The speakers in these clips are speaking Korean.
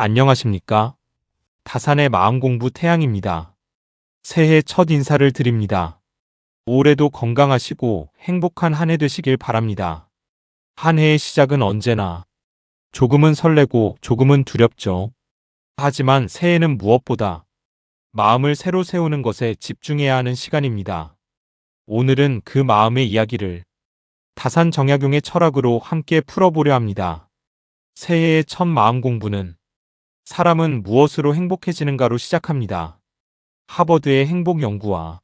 안녕하십니까? 다산의 마음공부 태양입니다. 새해 첫 인사를 드립니다. 올해도 건강하시고 행복한 한 해 되시길 바랍니다. 한 해의 시작은 언제나 조금은 설레고 조금은 두렵죠. 하지만 새해는 무엇보다 마음을 새로 세우는 것에 집중해야 하는 시간입니다. 오늘은 그 마음의 이야기를 다산 정약용의 철학으로 함께 풀어보려 합니다. 새해의 첫 마음 공부는 사람은 무엇으로 행복해지는가로 시작합니다. 하버드의 행복 연구와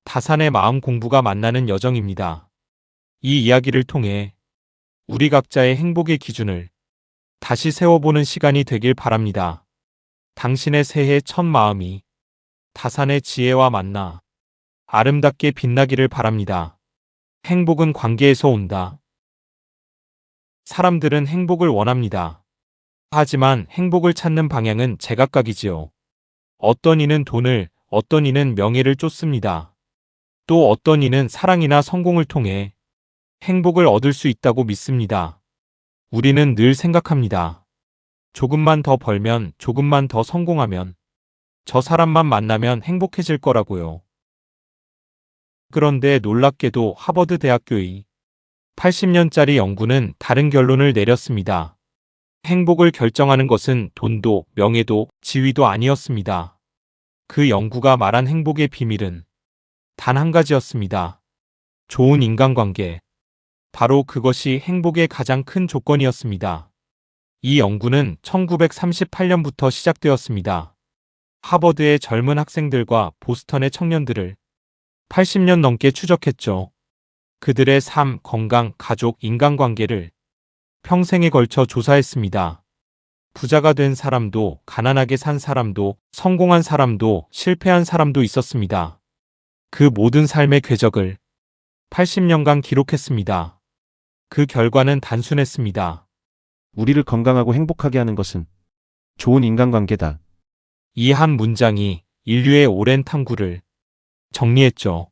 다산의 마음 공부가 만나는 여정입니다. 이 이야기를 통해 우리 각자의 행복의 기준을 다시 세워보는 시간이 되길 바랍니다. 당신의 새해 첫 마음이 다산의 지혜와 만나 아름답게 빛나기를 바랍니다. 행복은 관계에서 온다. 사람들은 행복을 원합니다. 하지만 행복을 찾는 방향은 제각각이지요. 어떤 이는 돈을, 어떤 이는 명예를 쫓습니다. 또 어떤 이는 사랑이나 성공을 통해 행복을 얻을 수 있다고 믿습니다. 우리는 늘 생각합니다. 조금만 더 벌면, 조금만 더 성공하면, 저 사람만 만나면 행복해질 거라고요. 그런데 놀랍게도 하버드 대학교의 80년짜리 연구는 다른 결론을 내렸습니다. 행복을 결정하는 것은 돈도 명예도 지위도 아니었습니다. 그 연구가 말한 행복의 비밀은 단 한 가지였습니다. 좋은 인간관계. 바로 그것이 행복의 가장 큰 조건이었습니다. 이 연구는 1938년부터 시작되었습니다. 하버드의 젊은 학생들과 보스턴의 청년들을 80년 넘게 추적했죠. 그들의 삶, 건강, 가족, 인간관계를 평생에 걸쳐 조사했습니다. 부자가 된 사람도, 가난하게 산 사람도, 성공한 사람도, 실패한 사람도 있었습니다. 그 모든 삶의 궤적을 80년간 기록했습니다. 그 결과는 단순했습니다. 우리를 건강하고 행복하게 하는 것은 좋은 인간관계다. 이 한 문장이 인류의 오랜 탐구를 정리했죠.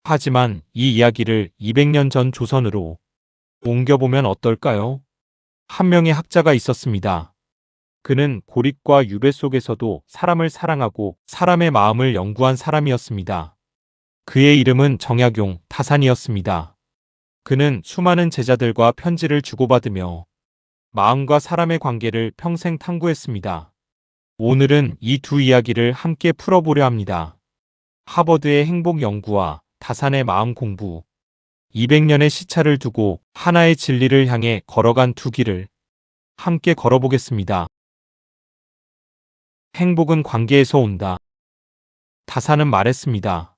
하지만 이 이야기를 200년 전 조선으로 옮겨보면 어떨까요? 한 명의 학자가 있었습니다. 그는 고립과 유배 속에서도 사람을 사랑하고 사람의 마음을 연구한 사람이었습니다. 그의 이름은 정약용 다산이었습니다. 그는 수많은 제자들과 편지를 주고받으며 마음과 사람의 관계를 평생 탐구했습니다. 오늘은 이 두 이야기를 함께 풀어보려 합니다. 하버드의 행복 연구와 다산의 마음 공부. 200년의 시차를 두고 하나의 진리를 향해 걸어간 두 길을 함께 걸어보겠습니다. 행복은 관계에서 온다. 다산은 말했습니다.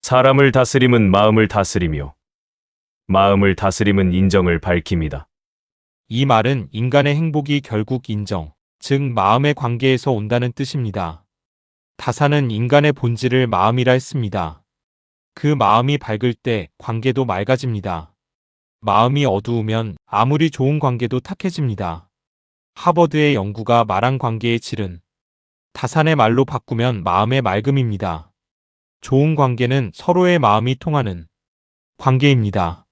사람을 다스림은 마음을 다스리며 마음을 다스림은 인정을 밝힙니다. 이 말은 인간의 행복이 결국 인정, 즉 마음의 관계에서 온다는 뜻입니다. 다산은 인간의 본질을 마음이라 했습니다. 그 마음이 밝을 때 관계도 맑아집니다. 마음이 어두우면 아무리 좋은 관계도 탁해집니다. 하버드의 연구가 말한 관계의 질은 다산의 말로 바꾸면 마음의 맑음입니다. 좋은 관계는 서로의 마음이 통하는 관계입니다.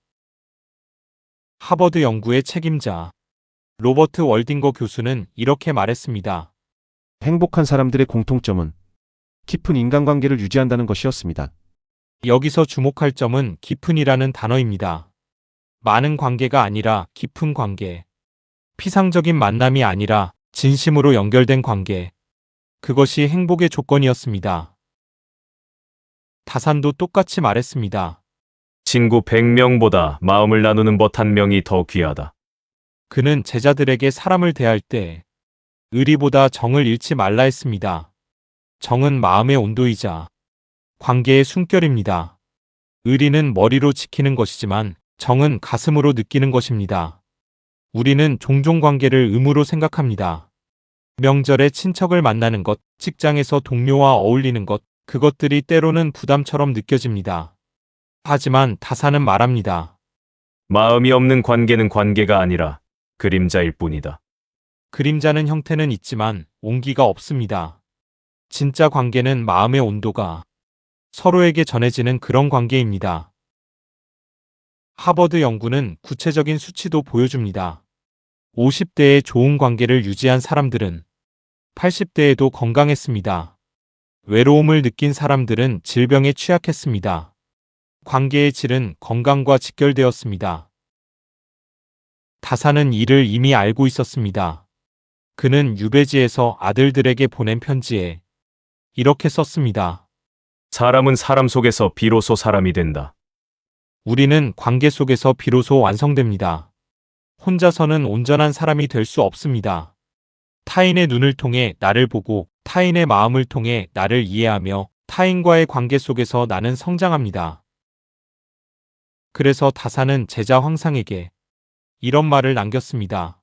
하버드 연구의 책임자 로버트 월딩거 교수는 이렇게 말했습니다. 행복한 사람들의 공통점은 깊은 인간관계를 유지한다는 것이었습니다. 여기서 주목할 점은 깊은이라는 단어입니다. 많은 관계가 아니라 깊은 관계. 피상적인 만남이 아니라 진심으로 연결된 관계. 그것이 행복의 조건이었습니다. 다산도 똑같이 말했습니다. 친구 100명보다 마음을 나누는 벗 한 명이 더 귀하다. 그는 제자들에게 사람을 대할 때 의리보다 정을 잃지 말라 했습니다. 정은 마음의 온도이자 관계의 숨결입니다. 의리는 머리로 지키는 것이지만 정은 가슴으로 느끼는 것입니다. 우리는 종종 관계를 의무로 생각합니다. 명절에 친척을 만나는 것, 직장에서 동료와 어울리는 것, 그것들이 때로는 부담처럼 느껴집니다. 하지만 다산은 말합니다. 마음이 없는 관계는 관계가 아니라 그림자일 뿐이다. 그림자는 형태는 있지만 온기가 없습니다. 진짜 관계는 마음의 온도가 서로에게 전해지는 그런 관계입니다. 하버드 연구는 구체적인 수치도 보여줍니다. 50대에 좋은 관계를 유지한 사람들은 80대에도 건강했습니다. 외로움을 느낀 사람들은 질병에 취약했습니다. 관계의 질은 건강과 직결되었습니다. 다사는 이를 이미 알고 있었습니다. 그는 유배지에서 아들들에게 보낸 편지에 이렇게 썼습니다. 사람은 사람 속에서 비로소 사람이 된다. 우리는 관계 속에서 비로소 완성됩니다. 혼자서는 온전한 사람이 될 수 없습니다. 타인의 눈을 통해 나를 보고 타인의 마음을 통해 나를 이해하며 타인과의 관계 속에서 나는 성장합니다. 그래서 다사는 제자 황상에게 이런 말을 남겼습니다.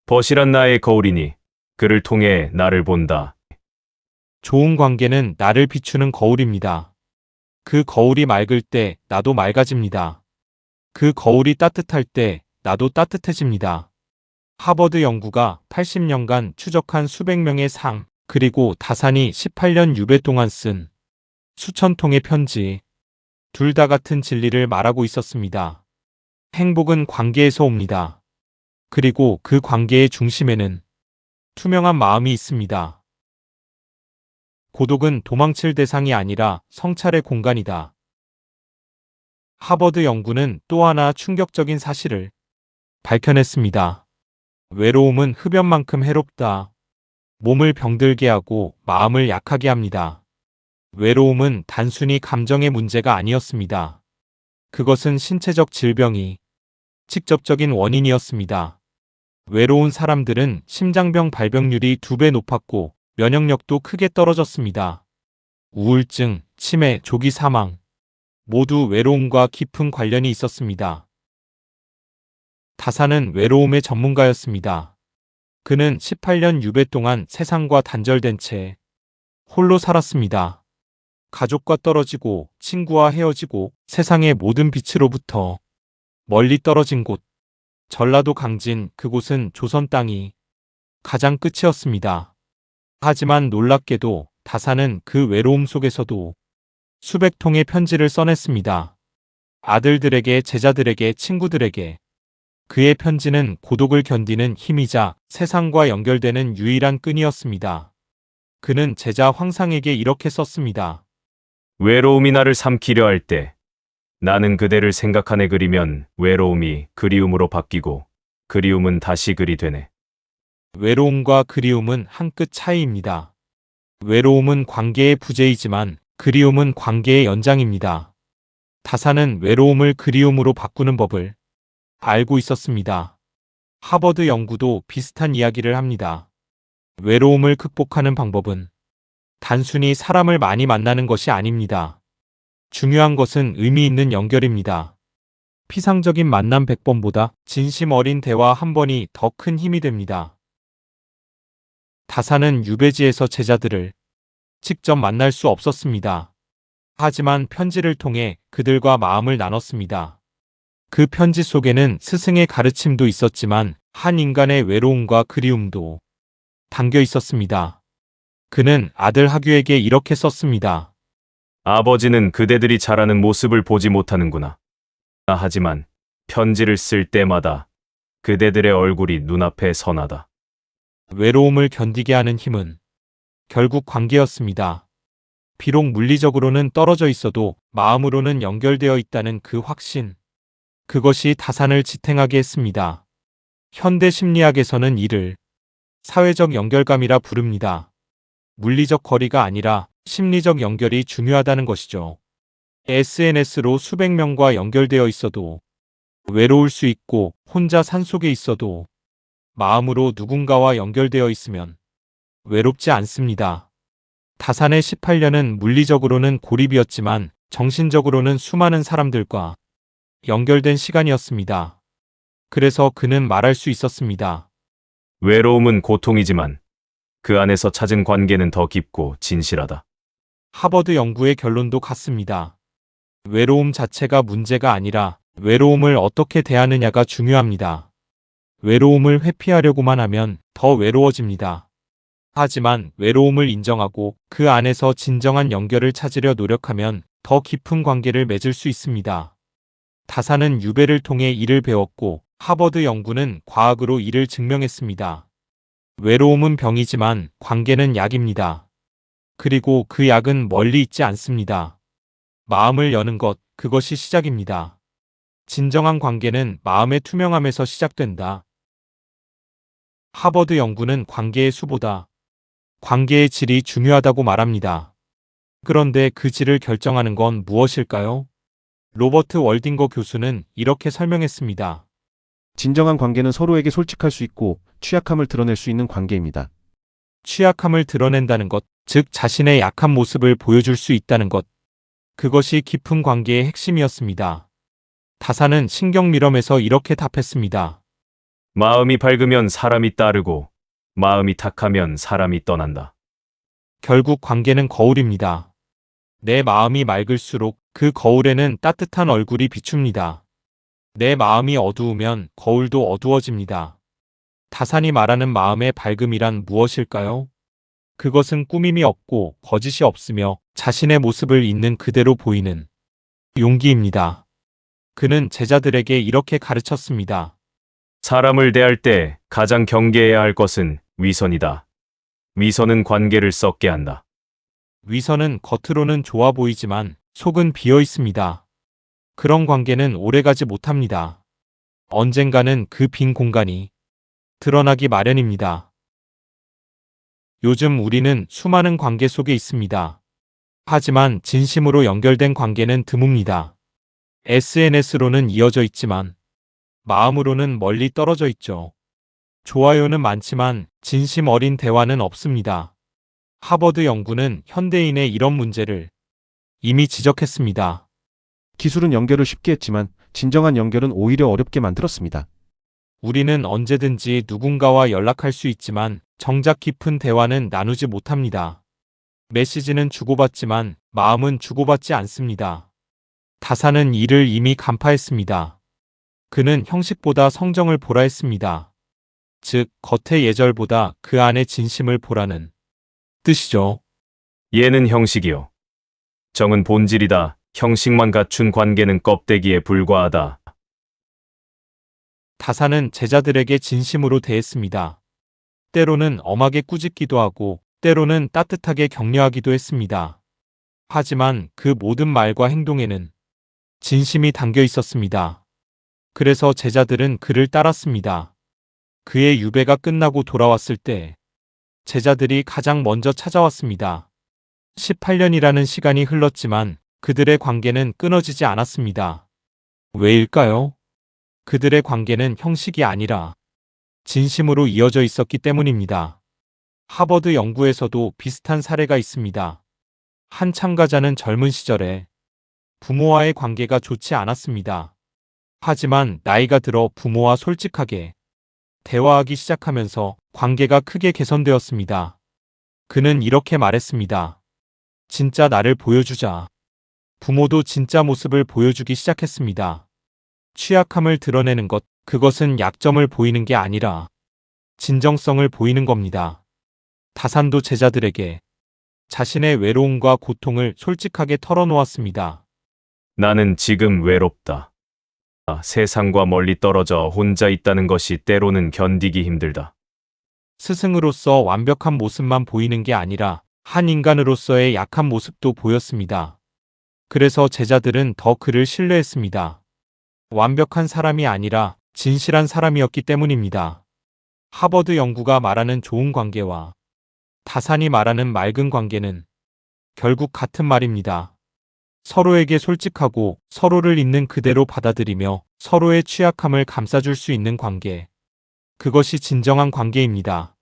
벗이란 나의 거울이니 그를 통해 나를 본다. 좋은 관계는 나를 비추는 거울입니다. 그 거울이 맑을 때 나도 맑아집니다. 그 거울이 따뜻할 때 나도 따뜻해집니다. 하버드 연구가 80년간 추적한 수백 명의 삶, 그리고 다산이 18년 유배 동안 쓴 수천 통의 편지, 둘 다 같은 진리를 말하고 있었습니다. 행복은 관계에서 옵니다. 그리고 그 관계의 중심에는 투명한 마음이 있습니다. 고독은 도망칠 대상이 아니라 성찰의 공간이다. 하버드 연구는 또 하나 충격적인 사실을 밝혀냈습니다. 외로움은 흡연만큼 해롭다. 몸을 병들게 하고 마음을 약하게 합니다. 외로움은 단순히 감정의 문제가 아니었습니다. 그것은 신체적 질병이 직접적인 원인이었습니다. 외로운 사람들은 심장병 발병률이 2배 높았고 면역력도 크게 떨어졌습니다. 우울증, 치매, 조기 사망 모두 외로움과 깊은 관련이 있었습니다. 다사는 외로움의 전문가였습니다. 그는 18년 유배 동안 세상과 단절된 채 홀로 살았습니다. 가족과 떨어지고 친구와 헤어지고 세상의 모든 빛으로부터 멀리 떨어진 곳, 전라도 강진, 그곳은 조선 땅이 가장 끝이었습니다. 하지만 놀랍게도 다사는 그 외로움 속에서도 수백 통의 편지를 써냈습니다. 아들들에게, 제자들에게, 친구들에게. 그의 편지는 고독을 견디는 힘이자 세상과 연결되는 유일한 끈이었습니다. 그는 제자 황상에게 이렇게 썼습니다. 외로움이 나를 삼키려 할 때 나는 그대를 생각하네. 그리면 외로움이 그리움으로 바뀌고 그리움은 다시 그리 되네. 외로움과 그리움은 한 끗 차이입니다. 외로움은 관계의 부재이지만 그리움은 관계의 연장입니다. 다사는 외로움을 그리움으로 바꾸는 법을 알고 있었습니다. 하버드 연구도 비슷한 이야기를 합니다. 외로움을 극복하는 방법은 단순히 사람을 많이 만나는 것이 아닙니다. 중요한 것은 의미 있는 연결입니다. 피상적인 만남 100번보다 진심 어린 대화 한 번이 더 큰 힘이 됩니다. 다사는 유배지에서 제자들을 직접 만날 수 없었습니다. 하지만 편지를 통해 그들과 마음을 나눴습니다. 그 편지 속에는 스승의 가르침도 있었지만 한 인간의 외로움과 그리움도 담겨 있었습니다. 그는 아들 하규에게 이렇게 썼습니다. 아버지는 그대들이 자라는 모습을 보지 못하는구나. 하지만 편지를 쓸 때마다 그대들의 얼굴이 눈앞에 선하다. 외로움을 견디게 하는 힘은 결국 관계였습니다. 비록 물리적으로는 떨어져 있어도 마음으로는 연결되어 있다는 그 확신. 그것이 다산을 지탱하게 했습니다. 현대 심리학에서는 이를 사회적 연결감이라 부릅니다. 물리적 거리가 아니라 심리적 연결이 중요하다는 것이죠. SNS로 수백 명과 연결되어 있어도 외로울 수 있고 혼자 산속에 있어도 마음으로 누군가와 연결되어 있으면 외롭지 않습니다. 다산의 18년은 물리적으로는 고립이었지만 정신적으로는 수많은 사람들과 연결된 시간이었습니다. 그래서 그는 말할 수 있었습니다. 외로움은 고통이지만 그 안에서 찾은 관계는 더 깊고 진실하다. 하버드 연구의 결론도 같습니다. 외로움 자체가 문제가 아니라 외로움을 어떻게 대하느냐가 중요합니다. 외로움을 회피하려고만 하면 더 외로워집니다. 하지만 외로움을 인정하고 그 안에서 진정한 연결을 찾으려 노력하면 더 깊은 관계를 맺을 수 있습니다. 다사는 유배를 통해 이를 배웠고 하버드 연구는 과학으로 이를 증명했습니다. 외로움은 병이지만 관계는 약입니다. 그리고 그 약은 멀리 있지 않습니다. 마음을 여는 것, 그것이 시작입니다. 진정한 관계는 마음의 투명함에서 시작된다. 하버드 연구는 관계의 수보다 관계의 질이 중요하다고 말합니다. 그런데 그 질을 결정하는 건 무엇일까요? 로버트 월딩거 교수는 이렇게 설명했습니다. 진정한 관계는 서로에게 솔직할 수 있고 취약함을 드러낼 수 있는 관계입니다. 취약함을 드러낸다는 것, 즉 자신의 약한 모습을 보여줄 수 있다는 것. 그것이 깊은 관계의 핵심이었습니다. 다사는 신경밀럼에서 이렇게 답했습니다. 마음이 밝으면 사람이 따르고 마음이 탁하면 사람이 떠난다. 결국 관계는 거울입니다. 내 마음이 맑을수록 그 거울에는 따뜻한 얼굴이 비춥니다. 내 마음이 어두우면 거울도 어두워집니다. 다산이 말하는 마음의 밝음이란 무엇일까요? 그것은 꾸밈이 없고 거짓이 없으며 자신의 모습을 있는 그대로 보이는 용기입니다. 그는 제자들에게 이렇게 가르쳤습니다. 사람을 대할 때 가장 경계해야 할 것은 위선이다. 위선은 관계를 썩게 한다. 위선은 겉으로는 좋아 보이지만 속은 비어 있습니다. 그런 관계는 오래가지 못합니다. 언젠가는 그 빈 공간이 드러나기 마련입니다. 요즘 우리는 수많은 관계 속에 있습니다. 하지만 진심으로 연결된 관계는 드뭅니다. SNS로는 이어져 있지만 마음으로는 멀리 떨어져 있죠. 좋아요는 많지만 진심 어린 대화는 없습니다. 하버드 연구는 현대인의 이런 문제를 이미 지적했습니다. 기술은 연결을 쉽게 했지만 진정한 연결은 오히려 어렵게 만들었습니다. 우리는 언제든지 누군가와 연락할 수 있지만 정작 깊은 대화는 나누지 못합니다. 메시지는 주고받지만 마음은 주고받지 않습니다. 다사는 이를 이미 간파했습니다. 그는 형식보다 성정을 보라 했습니다. 즉, 겉의 예절보다 그 안의 진심을 보라는 뜻이죠. 예는 형식이요. 정은 본질이다. 형식만 갖춘 관계는 껍데기에 불과하다. 다사는 제자들에게 진심으로 대했습니다. 때로는 엄하게 꾸짖기도 하고 때로는 따뜻하게 격려하기도 했습니다. 하지만 그 모든 말과 행동에는 진심이 담겨 있었습니다. 그래서 제자들은 그를 따랐습니다. 그의 유배가 끝나고 돌아왔을 때 제자들이 가장 먼저 찾아왔습니다. 18년이라는 시간이 흘렀지만 그들의 관계는 끊어지지 않았습니다. 왜일까요? 그들의 관계는 형식이 아니라 진심으로 이어져 있었기 때문입니다. 하버드 연구에서도 비슷한 사례가 있습니다. 한 참가자는 젊은 시절에 부모와의 관계가 좋지 않았습니다. 하지만 나이가 들어 부모와 솔직하게 대화하기 시작하면서 관계가 크게 개선되었습니다. 그는 이렇게 말했습니다. 진짜 나를 보여주자. 부모도 진짜 모습을 보여주기 시작했습니다. 취약함을 드러내는 것, 그것은 약점을 보이는 게 아니라 진정성을 보이는 겁니다. 다산도 제자들에게 자신의 외로움과 고통을 솔직하게 털어놓았습니다. 나는 지금 외롭다. 세상과 멀리 떨어져 혼자 있다는 것이 때로는 견디기 힘들다. 스승으로서 완벽한 모습만 보이는 게 아니라 한 인간으로서의 약한 모습도 보였습니다. 그래서 제자들은 더 그를 신뢰했습니다. 완벽한 사람이 아니라 진실한 사람이었기 때문입니다. 하버드 연구가 말하는 좋은 관계와 다산이 말하는 맑은 관계는 결국 같은 말입니다. 서로에게 솔직하고 서로를 있는 그대로 받아들이며 서로의 취약함을 감싸줄 수 있는 관계. 그것이 진정한 관계입니다.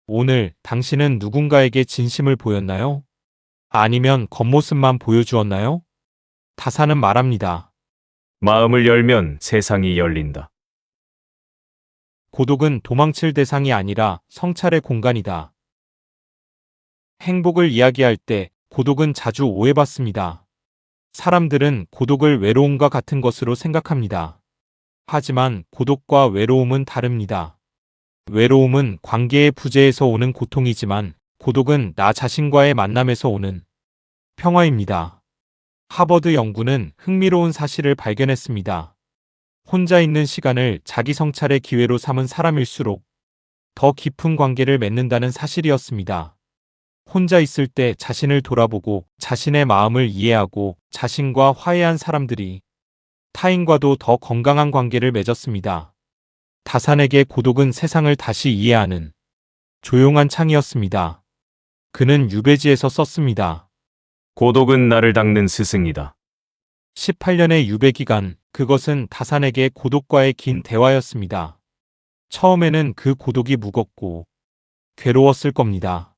오늘 당신은 누군가에게 진심을 보였나요? 아니면 겉모습만 보여주었나요? 다사는 말합니다. 마음을 열면 세상이 열린다. 고독은 도망칠 대상이 아니라 성찰의 공간이다. 행복을 이야기할 때 고독은 자주 오해받습니다. 사람들은 고독을 외로움과 같은 것으로 생각합니다. 하지만 고독과 외로움은 다릅니다. 외로움은 관계의 부재에서 오는 고통이지만 고독은 나 자신과의 만남에서 오는 평화입니다. 하버드 연구는 흥미로운 사실을 발견했습니다. 혼자 있는 시간을 자기 성찰의 기회로 삼은 사람일수록 더 깊은 관계를 맺는다는 사실이었습니다. 혼자 있을 때 자신을 돌아보고 자신의 마음을 이해하고 자신과 화해한 사람들이 타인과도 더 건강한 관계를 맺었습니다. 다산에게 고독은 세상을 다시 이해하는 조용한 창이었습니다. 그는 유배지에서 썼습니다. 고독은 나를 닦는 스승이다. 18년의 유배 기간, 그것은 다산에게 고독과의 긴 대화였습니다. 처음에는 그 고독이 무겁고 괴로웠을 겁니다.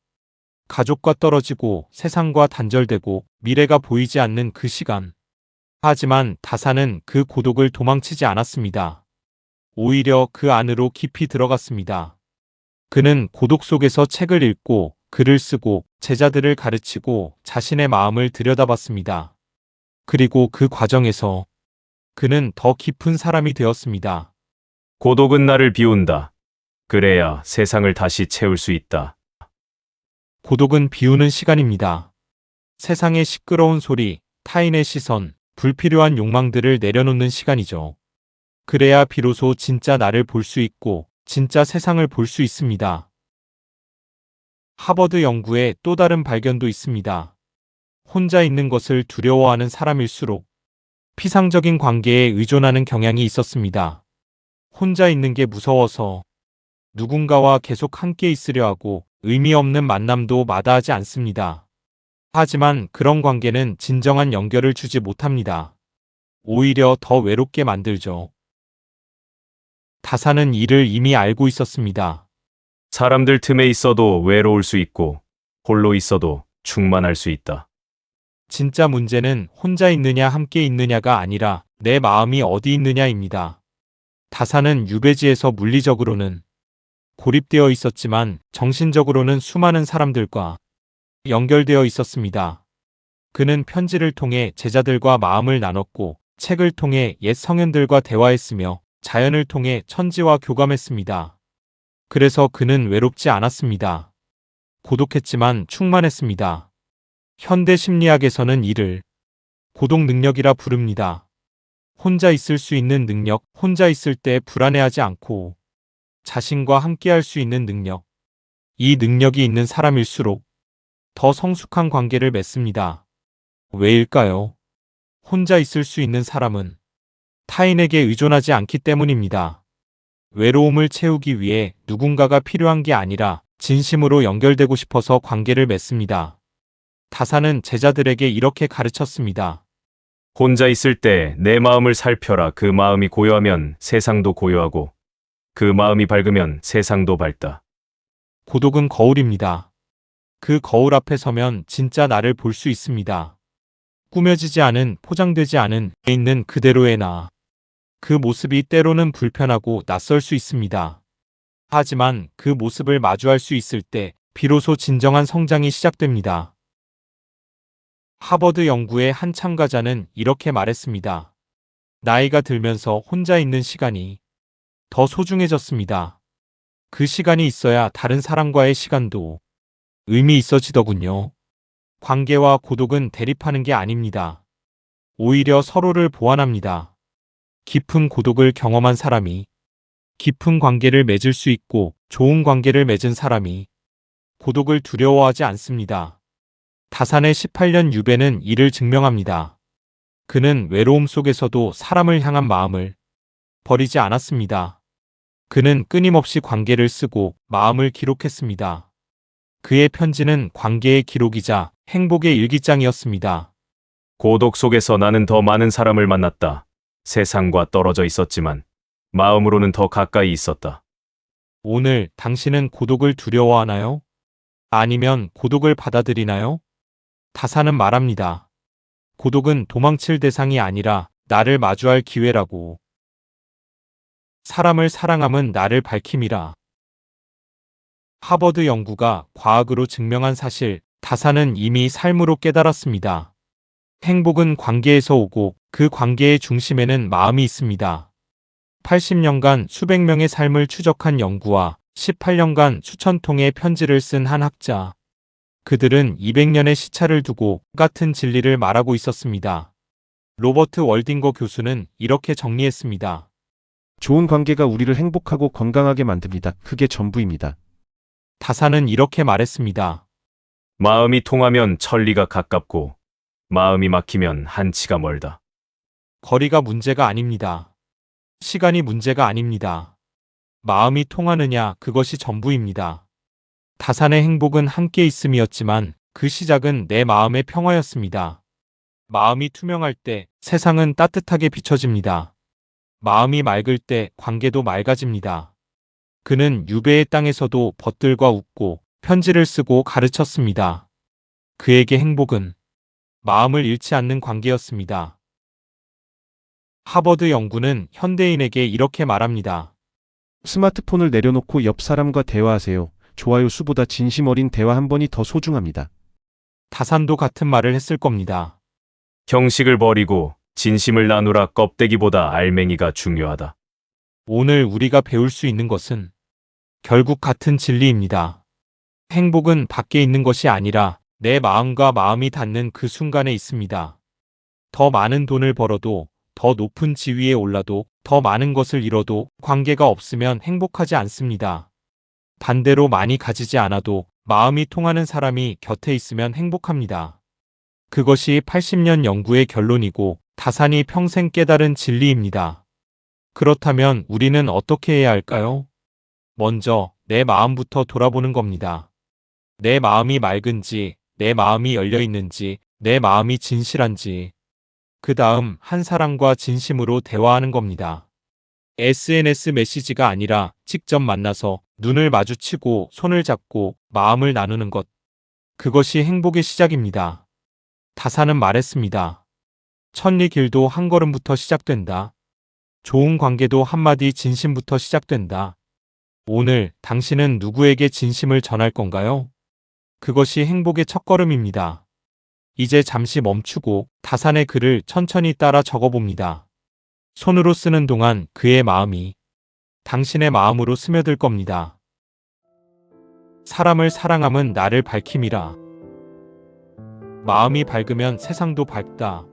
가족과 떨어지고 세상과 단절되고 미래가 보이지 않는 그 시간. 하지만 다산은 그 고독을 도망치지 않았습니다. 오히려 그 안으로 깊이 들어갔습니다. 그는 고독 속에서 책을 읽고 글을 쓰고 제자들을 가르치고 자신의 마음을 들여다봤습니다. 그리고 그 과정에서 그는 더 깊은 사람이 되었습니다. 고독은 나를 비운다. 그래야 세상을 다시 채울 수 있다. 고독은 비우는 시간입니다. 세상의 시끄러운 소리, 타인의 시선, 불필요한 욕망들을 내려놓는 시간이죠. 그래야 비로소 진짜 나를 볼 수 있고 진짜 세상을 볼 수 있습니다. 하버드 연구에 또 다른 발견도 있습니다. 혼자 있는 것을 두려워하는 사람일수록 피상적인 관계에 의존하는 경향이 있었습니다. 혼자 있는 게 무서워서 누군가와 계속 함께 있으려 하고 의미 없는 만남도 마다하지 않습니다. 하지만 그런 관계는 진정한 연결을 주지 못합니다. 오히려 더 외롭게 만들죠. 다산은 이를 이미 알고 있었습니다. 사람들 틈에 있어도 외로울 수 있고 홀로 있어도 충만할 수 있다. 진짜 문제는 혼자 있느냐 함께 있느냐가 아니라 내 마음이 어디 있느냐입니다. 다산은 유배지에서 물리적으로는 고립되어 있었지만 정신적으로는 수많은 사람들과 연결되어 있었습니다. 그는 편지를 통해 제자들과 마음을 나눴고 책을 통해 옛 성현들과 대화했으며 자연을 통해 천지와 교감했습니다. 그래서 그는 외롭지 않았습니다. 고독했지만 충만했습니다. 현대 심리학에서는 이를 고독 능력이라 부릅니다. 혼자 있을 수 있는 능력, 혼자 있을 때 불안해하지 않고 자신과 함께할 수 있는 능력. 이 능력이 있는 사람일수록 더 성숙한 관계를 맺습니다. 왜일까요? 혼자 있을 수 있는 사람은 타인에게 의존하지 않기 때문입니다. 외로움을 채우기 위해 누군가가 필요한 게 아니라 진심으로 연결되고 싶어서 관계를 맺습니다. 다산은 제자들에게 이렇게 가르쳤습니다. 혼자 있을 때 내 마음을 살펴라. 그 마음이 고요하면 세상도 고요하고 그 마음이 밝으면 세상도 밝다. 고독은 거울입니다. 그 거울 앞에 서면 진짜 나를 볼 수 있습니다. 꾸며지지 않은, 포장되지 않은 있는 그대로의 나. 그 모습이 때로는 불편하고 낯설 수 있습니다. 하지만 그 모습을 마주할 수 있을 때 비로소 진정한 성장이 시작됩니다. 하버드 연구의 한 참가자는 이렇게 말했습니다. 나이가 들면서 혼자 있는 시간이 더 소중해졌습니다. 그 시간이 있어야 다른 사람과의 시간도 의미 있어지더군요. 관계와 고독은 대립하는 게 아닙니다. 오히려 서로를 보완합니다. 깊은 고독을 경험한 사람이 깊은 관계를 맺을 수 있고 좋은 관계를 맺은 사람이 고독을 두려워하지 않습니다. 다산의 18년 유배는 이를 증명합니다. 그는 외로움 속에서도 사람을 향한 마음을 버리지 않았습니다. 그는 끊임없이 관계를 쓰고 마음을 기록했습니다. 그의 편지는 관계의 기록이자 행복의 일기장이었습니다. 고독 속에서 나는 더 많은 사람을 만났다. 세상과 떨어져 있었지만 마음으로는 더 가까이 있었다. 오늘 당신은 고독을 두려워하나요? 아니면 고독을 받아들이나요? 다산은 말합니다. 고독은 도망칠 대상이 아니라 나를 마주할 기회라고. 사람을 사랑함은 나를 밝힘이라. 하버드 연구가 과학으로 증명한 사실, 다산은 이미 삶으로 깨달았습니다. 행복은 관계에서 오고 그 관계의 중심에는 마음이 있습니다. 80년간 수백 명의 삶을 추적한 연구와 18년간 수천 통의 편지를 쓴 한 학자. 그들은 200년의 시차를 두고 같은 진리를 말하고 있었습니다. 로버트 월딩거 교수는 이렇게 정리했습니다. 좋은 관계가 우리를 행복하고 건강하게 만듭니다. 그게 전부입니다. 다사는 이렇게 말했습니다. 마음이 통하면 천리가 가깝고 마음이 막히면 한치가 멀다. 거리가 문제가 아닙니다. 시간이 문제가 아닙니다. 마음이 통하느냐, 그것이 전부입니다. 다산의 행복은 함께 있음이었지만 그 시작은 내 마음의 평화였습니다. 마음이 투명할 때 세상은 따뜻하게 비춰집니다. 마음이 맑을 때 관계도 맑아집니다. 그는 유배의 땅에서도 벗들과 웃고 편지를 쓰고 가르쳤습니다. 그에게 행복은 마음을 잃지 않는 관계였습니다. 하버드 연구는 현대인에게 이렇게 말합니다. 스마트폰을 내려놓고 옆 사람과 대화하세요. 좋아요 수보다 진심 어린 대화 한 번이 더 소중합니다. 다산도 같은 말을 했을 겁니다. 형식을 버리고 진심을 나누라. 껍데기보다 알맹이가 중요하다. 오늘 우리가 배울 수 있는 것은 결국 같은 진리입니다. 행복은 밖에 있는 것이 아니라 내 마음과 마음이 닿는 그 순간에 있습니다. 더 많은 돈을 벌어도, 더 높은 지위에 올라도, 더 많은 것을 잃어도 관계가 없으면 행복하지 않습니다. 반대로 많이 가지지 않아도 마음이 통하는 사람이 곁에 있으면 행복합니다. 그것이 80년 연구의 결론이고 다산이 평생 깨달은 진리입니다. 그렇다면 우리는 어떻게 해야 할까요? 먼저 내 마음부터 돌아보는 겁니다. 내 마음이 맑은지, 내 마음이 열려 있는지, 내 마음이 진실한지. 그 다음 한 사람과 진심으로 대화하는 겁니다. SNS 메시지가 아니라 직접 만나서 눈을 마주치고 손을 잡고 마음을 나누는 것. 그것이 행복의 시작입니다. 다산은 말했습니다. 천리 길도 한 걸음부터 시작된다. 좋은 관계도 한마디 진심부터 시작된다. 오늘 당신은 누구에게 진심을 전할 건가요? 그것이 행복의 첫걸음입니다. 이제 잠시 멈추고 다산의 글을 천천히 따라 적어봅니다. 손으로 쓰는 동안 그의 마음이 당신의 마음으로 스며들 겁니다. 사람을 사랑함은 나를 밝힘이라. 마음이 밝으면 세상도 밝다.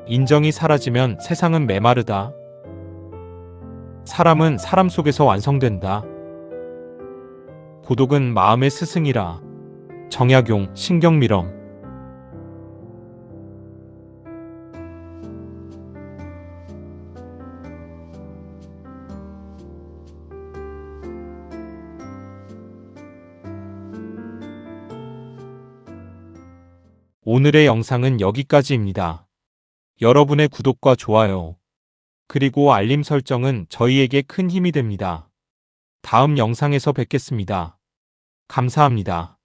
인정이 사라지면 세상은 메마르다. 사람은 사람 속에서 완성된다. 고독은 마음의 스승이라. 정약용, 신경미럼. 오늘의 영상은 여기까지입니다. 여러분의 구독과 좋아요, 그리고 알림 설정은 저희에게 큰 힘이 됩니다. 다음 영상에서 뵙겠습니다. 감사합니다.